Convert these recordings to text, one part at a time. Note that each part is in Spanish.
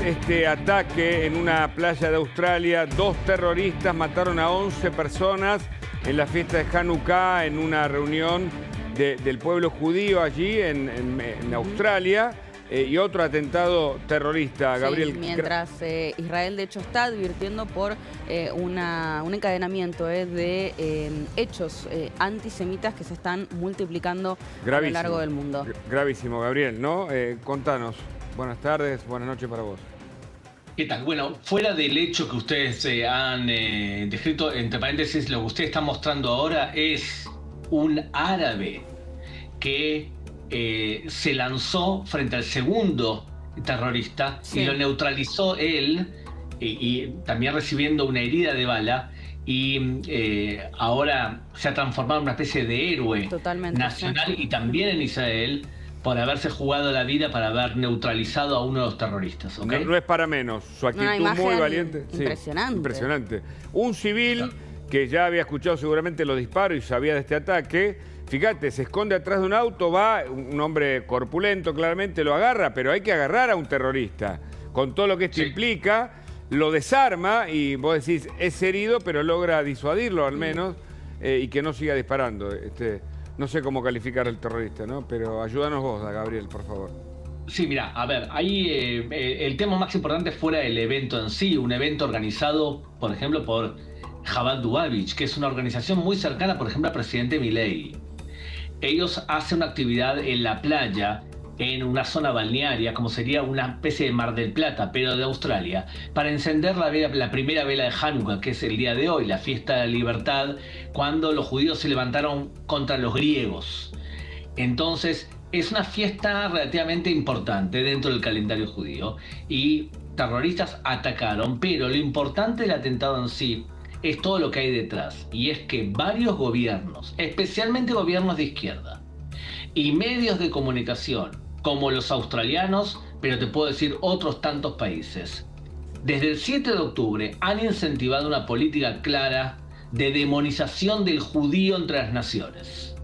este ataque en una playa de Australia. 2 terroristas mataron a 11 personas en la fiesta de Hanukkah, en una reunión del pueblo judío allí en Australia. Y otro atentado terrorista, Gabriel. Sí, mientras Israel, de hecho, está advirtiendo por un encadenamiento de hechos antisemitas que se están multiplicando a lo largo del mundo. Gravísimo, Gabriel, ¿no? Contanos. Buenas tardes, buenas noches para vos. ¿Qué tal? Bueno, fuera del hecho que ustedes han descrito, entre paréntesis, lo que usted está mostrando ahora es un árabe que se lanzó frente al segundo terrorista, sí, y lo neutralizó él, y también recibiendo una herida de bala, y ahora se ha transformado en una especie de héroe nacional, sí, y también en Israel, por haberse jugado la vida para haber neutralizado a uno de los terroristas. ¿Okay? No es para menos, su actitud muy valiente. Impresionante. Sí, impresionante. Un civil que ya había escuchado seguramente los disparos y sabía de este ataque, fíjate, se esconde atrás de un auto, va un hombre corpulento, claramente lo agarra, pero hay que agarrar a un terrorista. Con todo lo que esto implica, lo desarma y vos decís, es herido, pero logra disuadirlo al menos y que no siga disparando. No sé cómo calificar al terrorista, ¿no? Pero ayúdanos vos, Gabriel, por favor. Sí, mira, a ver, ahí el tema más importante fuera el evento en sí, un evento organizado, por ejemplo, por Chabad Lubavitch, que es una organización muy cercana, por ejemplo, al presidente Milei. Ellos hacen una actividad en la playa, en una zona balnearia, como sería una especie de Mar del Plata, pero de Australia, para encender la primera vela de Hanukkah, que es el día de hoy, la fiesta de la libertad, cuando los judíos se levantaron contra los griegos. Entonces, es una fiesta relativamente importante dentro del calendario judío, y terroristas atacaron, pero lo importante del atentado en sí es todo lo que hay detrás, y es que varios gobiernos, especialmente gobiernos de izquierda, y medios de comunicación, como los australianos, pero te puedo decir otros tantos países, desde el 7 de octubre han incentivado una política clara de demonización del judío entre las naciones.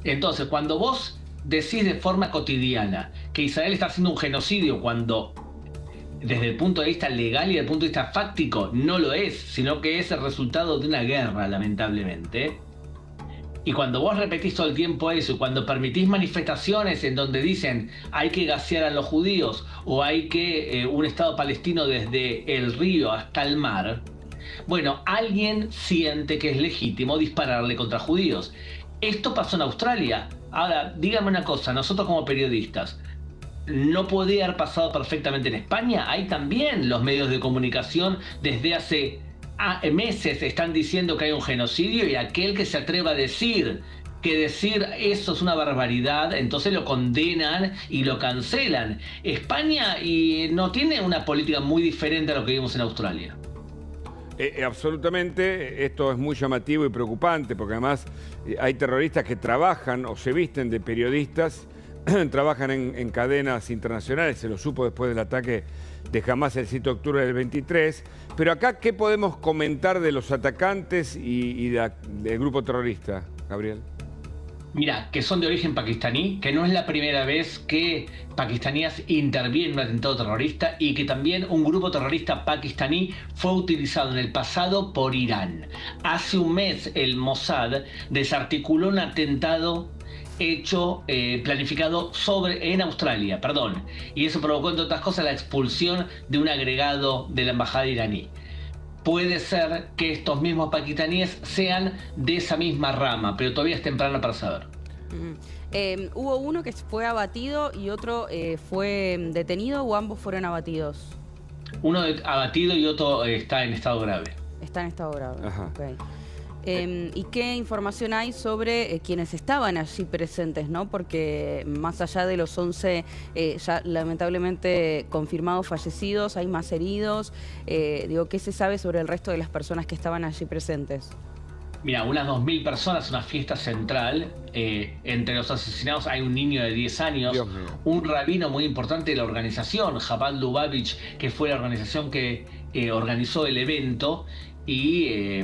Entonces, cuando vos decís de forma cotidiana que Israel está haciendo un genocidio, cuando desde el punto de vista legal y desde el punto de vista fáctico no lo es, sino que es el resultado de una guerra, lamentablemente. Y cuando vos repetís todo el tiempo eso, y cuando permitís manifestaciones en donde dicen hay que gasear a los judíos o hay que un Estado palestino desde el río hasta el mar, bueno, alguien siente que es legítimo dispararle contra judíos. Esto pasó en Australia. Ahora, dígame una cosa, nosotros como periodistas, ¿no podía haber pasado perfectamente en España? Hay también los medios de comunicación desde hace meses están diciendo que hay un genocidio, y aquel que se atreva a decir que decir eso es una barbaridad, entonces lo condenan y lo cancelan. España no tiene una política muy diferente a lo que vimos en Australia. Absolutamente, esto es muy llamativo y preocupante, porque además hay terroristas que trabajan o se visten de periodistas, trabajan en cadenas internacionales, se lo supo después del ataque de Hamás el 7 de octubre del 23. Pero acá, ¿qué podemos comentar de los atacantes y del grupo terrorista, Gabriel? Mira, que son de origen pakistaní, que no es la primera vez que pakistaníes intervienen en un atentado terrorista, y que también un grupo terrorista pakistaní fue utilizado en el pasado por Irán. Hace un mes el Mossad desarticuló un atentado planificado en Australia, y eso provocó, entre otras cosas, la expulsión de un agregado de la embajada iraní. Puede ser que estos mismos pakistaníes sean de esa misma rama, pero todavía es temprano para saber. ¿Hubo uno que fue abatido y otro fue detenido, o ambos fueron abatidos? Uno abatido y otro está en estado grave. Está en estado grave, ok. ¿Y qué información hay sobre quienes estaban allí presentes, ¿no? Porque más allá de los 11 ya lamentablemente confirmados fallecidos, hay más heridos. ¿Qué se sabe sobre el resto de las personas que estaban allí presentes? Mira, unas 2.000 personas, una fiesta central. Entre los asesinados hay un niño de 10 años, un rabino muy importante de la organización, Chabad Lubavitch, que fue la organización que organizó el evento, y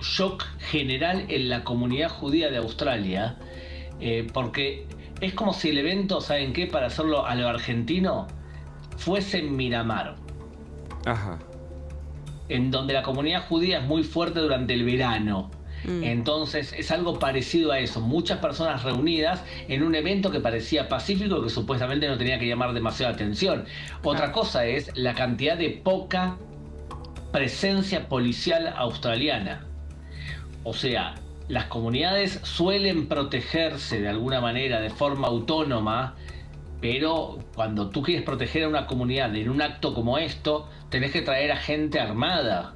shock general en la comunidad judía de Australia, porque es como si el evento, ¿saben qué? Para hacerlo a lo argentino, fuese en Miramar. Ajá. En donde la comunidad judía es muy fuerte durante el verano. Entonces es algo parecido a eso, muchas personas reunidas en un evento que parecía pacífico y que supuestamente no tenía que llamar demasiada atención. Otra cosa es la cantidad de poca presencia policial australiana. O sea, las comunidades suelen protegerse de alguna manera, de forma autónoma, pero cuando tú quieres proteger a una comunidad en un acto como esto, tenés que traer a gente armada,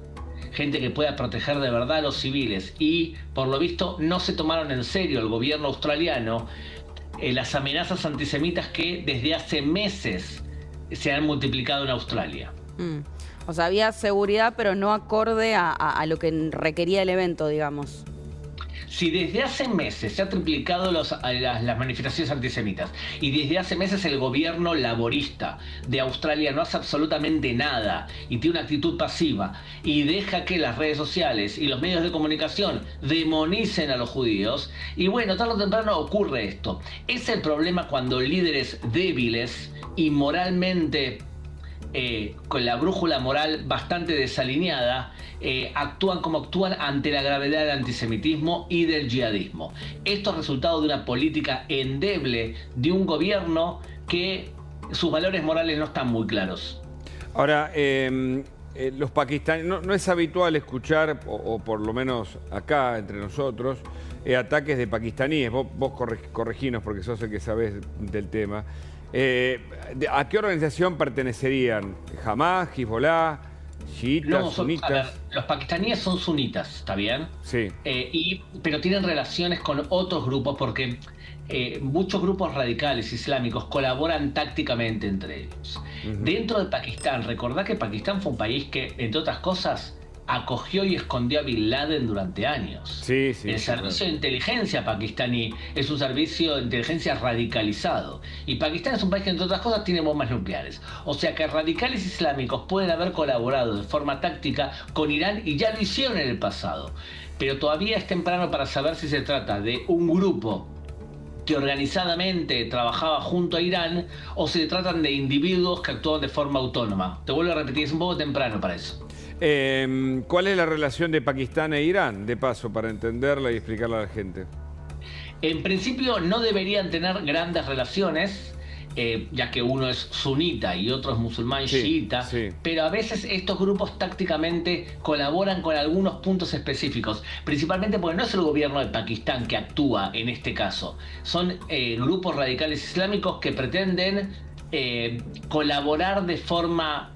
gente que pueda proteger de verdad a los civiles. Y por lo visto no se tomaron en serio el gobierno australiano las amenazas antisemitas que desde hace meses se han multiplicado en Australia. O sea, había seguridad, pero no acorde a lo que requería el evento, digamos. Si desde hace meses se han triplicado las manifestaciones antisemitas y desde hace meses el gobierno laborista de Australia no hace absolutamente nada y tiene una actitud pasiva y deja que las redes sociales y los medios de comunicación demonicen a los judíos, y bueno, tarde o temprano ocurre esto. Es el problema cuando líderes débiles y moralmente con la brújula moral bastante desalineada, actúan como actúan ante la gravedad del antisemitismo y del yihadismo. Esto es resultado de una política endeble de un gobierno que sus valores morales no están muy claros. Ahora, los pakistaníes, no es habitual escuchar, o por lo menos acá entre nosotros, ataques de pakistaníes. Vos correginos porque sos el que sabés del tema. ¿A qué organización pertenecerían? ¿Hamás, Hezbollah, chiitas, sunitas? A ver, los pakistaníes son sunitas, ¿está bien? Sí. Pero tienen relaciones con otros grupos porque muchos grupos radicales islámicos colaboran tácticamente entre ellos. Dentro de Pakistán, recordá que Pakistán fue un país que, entre otras cosas, acogió y escondió a Bin Laden durante años. Sí, el servicio de inteligencia pakistaní es un servicio de inteligencia radicalizado. Y Pakistán es un país que, entre otras cosas, tiene bombas nucleares. O sea que radicales islámicos pueden haber colaborado de forma táctica con Irán y ya lo hicieron en el pasado. Pero todavía es temprano para saber si se trata de un grupo que organizadamente trabajaba junto a Irán o si se tratan de individuos que actúan de forma autónoma. Te vuelvo a repetir, es un poco temprano para eso. ¿Cuál es la relación de Pakistán e Irán, de paso, para entenderla y explicarla a la gente? En principio no deberían tener grandes relaciones, ya que uno es sunita y otro es musulmán chiita, pero a veces estos grupos tácticamente colaboran con algunos puntos específicos, principalmente porque no es el gobierno de Pakistán que actúa en este caso, son grupos radicales islámicos que pretenden colaborar de forma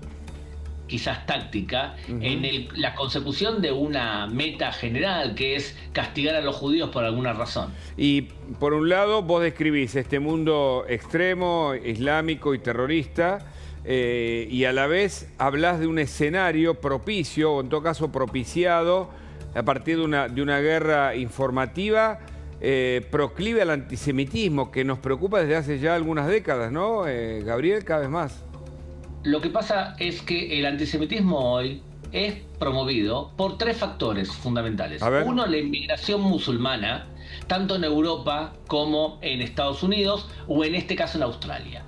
quizás táctica, en la consecución de una meta general, que es castigar a los judíos por alguna razón. Y por un lado vos describís este mundo extremo, islámico y terrorista, y a la vez hablás de un escenario propicio, o en todo caso propiciado, a partir de una guerra informativa proclive al antisemitismo, que nos preocupa desde hace ya algunas décadas, ¿no, Gabriel? Cada vez más. Lo que pasa es que el antisemitismo hoy es promovido por tres factores fundamentales. Uno, la inmigración musulmana, tanto en Europa como en Estados Unidos o en este caso en Australia.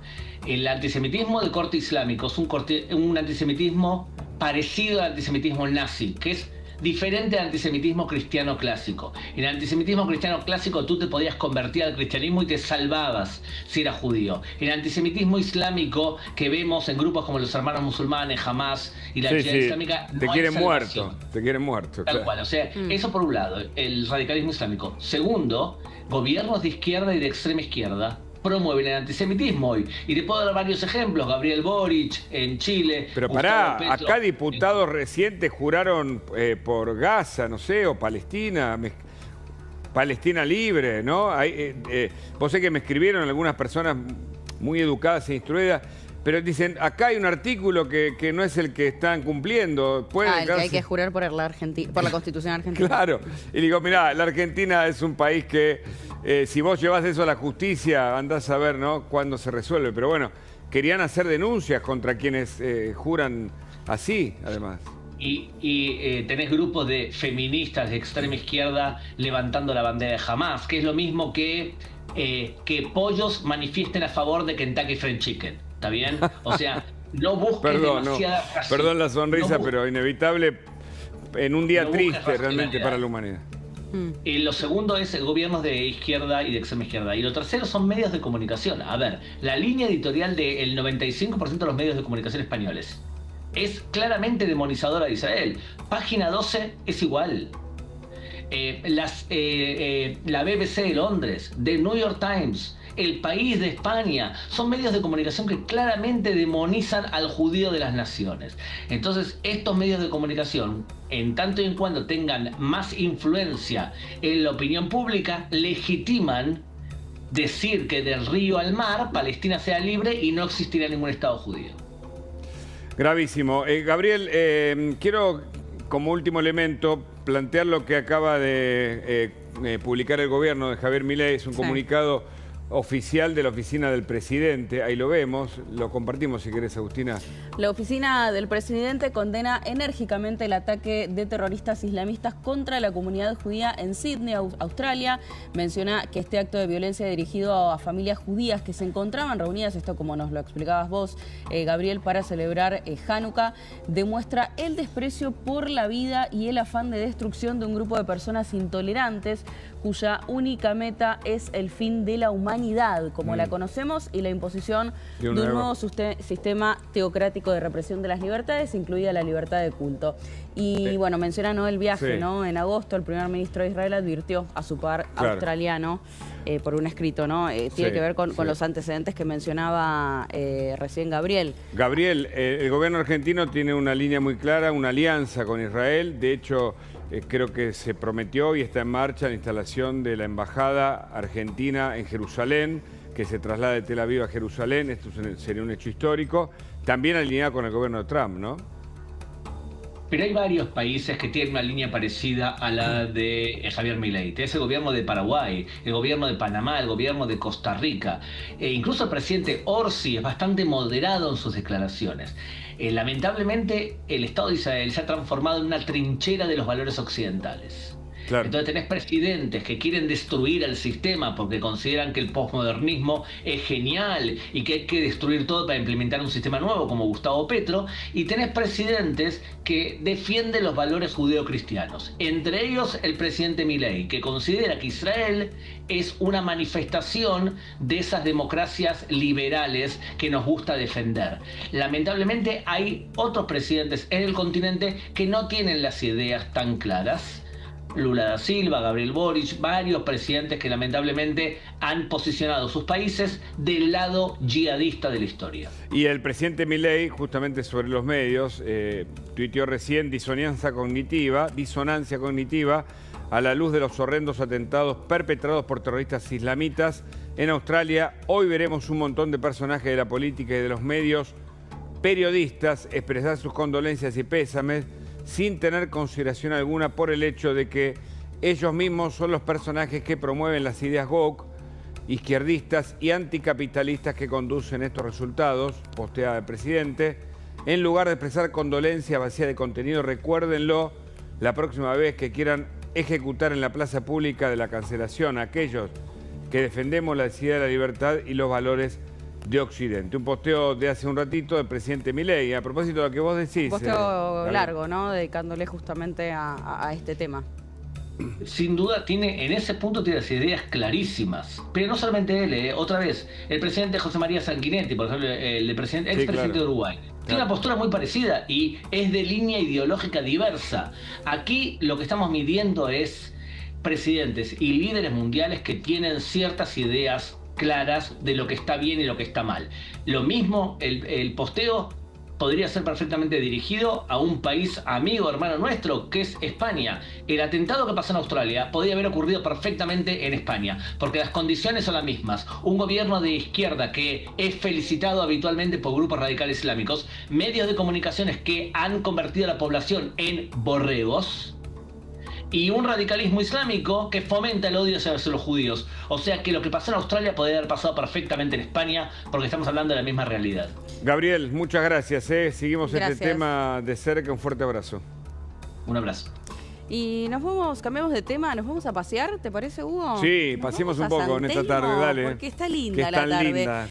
El antisemitismo de corte islámico es un antisemitismo parecido al antisemitismo nazi, que es diferente al antisemitismo cristiano clásico. En el antisemitismo cristiano clásico tú te podías convertir al cristianismo y te salvabas si eras judío. En el antisemitismo islámico que vemos en grupos como los hermanos musulmanes, Hamás y la Yihad Islámica, te quieren muerto, te quieren muerto. Tal cual, o sea, eso por un lado, el radicalismo islámico. Segundo, gobiernos de izquierda y de extrema izquierda promueven el antisemitismo hoy. Y te puedo dar varios ejemplos. Gabriel Boric en Chile. Pero pará, acá diputados recientes juraron por Gaza, no sé, o Palestina, Palestina libre, ¿no? Vos sé que me escribieron algunas personas muy educadas e instruidas, pero dicen, acá hay un artículo que no es el que están cumpliendo. El que hay que jurar por la Constitución argentina. Claro. Y digo, mirá, la Argentina es un país que si vos llevas eso a la justicia, andás a ver, ¿no?, cuándo se resuelve. Pero bueno, querían hacer denuncias contra quienes juran así, además. Y tenés grupos de feministas de extrema izquierda levantando la bandera de Hamás, que es lo mismo que pollos manifiesten a favor de Kentucky Fried Chicken. ¿Está bien? O sea, no busques demasiada razón. Perdón la sonrisa, pero inevitable en un día triste realmente para la humanidad. Lo segundo es gobiernos de izquierda y de extrema izquierda. Y lo tercero son medios de comunicación. A ver, la línea editorial del 95% de los medios de comunicación españoles es claramente demonizadora de Israel. Página 12 es igual. La BBC de Londres, The New York Times, El País de España, son medios de comunicación que claramente demonizan al judío de las naciones. Entonces, estos medios de comunicación, en tanto y en cuando tengan más influencia en la opinión pública, legitiman decir que del río al mar, Palestina sea libre y no existirá ningún Estado judío. Gravísimo. Gabriel, quiero como último elemento plantear lo que acaba de publicar el gobierno de Javier Milei. Es un comunicado oficial de la oficina del presidente. Ahí lo vemos, lo compartimos si querés, Agustina. La oficina del presidente condena enérgicamente el ataque de terroristas islamistas contra la comunidad judía en Sydney, Australia. Menciona que este acto de violencia dirigido a familias judías que se encontraban reunidas, esto como nos lo explicabas vos, Gabriel, para celebrar Hanukkah, demuestra el desprecio por la vida y el afán de destrucción de un grupo de personas intolerantes cuya única meta es el fin de la humanidad, como la conocemos, y la imposición de un nuevo sistema teocrático de represión de las libertades, incluida la libertad de culto. Y bueno, menciona el viaje, ¿no? En agosto el primer ministro de Israel advirtió a su par australiano por un escrito, ¿no? Tiene que ver con los antecedentes que mencionaba recién Gabriel. Gabriel, el gobierno argentino tiene una línea muy clara, una alianza con Israel. De hecho, creo que se prometió y está en marcha la instalación de la embajada argentina en Jerusalén, que se traslada de Tel Aviv a Jerusalén. Esto sería un hecho histórico. También alineado con el gobierno de Trump, ¿no? Pero hay varios países que tienen una línea parecida a la de Javier Milei. Es el gobierno de Paraguay, el gobierno de Panamá, el gobierno de Costa Rica. Incluso el presidente Orsi es bastante moderado en sus declaraciones. Lamentablemente, el Estado de Israel se ha transformado en una trinchera de los valores occidentales. Claro. Entonces tenés presidentes que quieren destruir el sistema porque consideran que el posmodernismo es genial y que hay que destruir todo para implementar un sistema nuevo, como Gustavo Petro, y tenés presidentes que defienden los valores judeocristianos. Entre ellos el presidente Milei, que considera que Israel es una manifestación de esas democracias liberales que nos gusta defender. Lamentablemente hay otros presidentes en el continente que no tienen las ideas tan claras. Lula da Silva, Gabriel Boric, varios presidentes que lamentablemente han posicionado sus países del lado yihadista de la historia. Y el presidente Milei, justamente sobre los medios, tuiteó recién disonancia cognitiva a la luz de los horrendos atentados perpetrados por terroristas islamitas en Australia. Hoy veremos un montón de personajes de la política y de los medios, periodistas, expresar sus condolencias y pésames, sin tener consideración alguna por el hecho de que ellos mismos son los personajes que promueven las ideas woke, izquierdistas y anticapitalistas que conducen estos resultados, postea el presidente. En lugar de expresar condolencia vacía de contenido, recuérdenlo la próxima vez que quieran ejecutar en la plaza pública de la cancelación a aquellos que defendemos la necesidad de la libertad y los valores de Occidente. Un posteo de hace un ratito del presidente Milei. A propósito de lo que vos decís. Un posteo largo, ¿no? Dedicándole justamente a este tema. Sin duda tiene, en ese punto tiene las ideas clarísimas. Pero no solamente él, otra vez, el presidente José María Sanguinetti, por ejemplo, el expresidente de Uruguay. Tiene una postura muy parecida y es de línea ideológica diversa. Aquí lo que estamos midiendo es presidentes y líderes mundiales que tienen ciertas ideas claras de lo que está bien y lo que está mal. Lo mismo, el posteo podría ser perfectamente dirigido a un país amigo, hermano nuestro, que es España. El atentado que pasó en Australia podría haber ocurrido perfectamente en España, porque las condiciones son las mismas. Un gobierno de izquierda que es felicitado habitualmente por grupos radicales islámicos, medios de comunicaciones que han convertido a la población en borregos, y un radicalismo islámico que fomenta el odio hacia los judíos. O sea que lo que pasó en Australia podría haber pasado perfectamente en España, porque estamos hablando de la misma realidad. Gabriel, muchas gracias. Seguimos este tema de cerca. Un fuerte abrazo. Un abrazo. Y cambiamos de tema, nos vamos a pasear, ¿te parece, Hugo? Sí, pasemos un poco en esta tarde, dale. Porque está linda la tarde.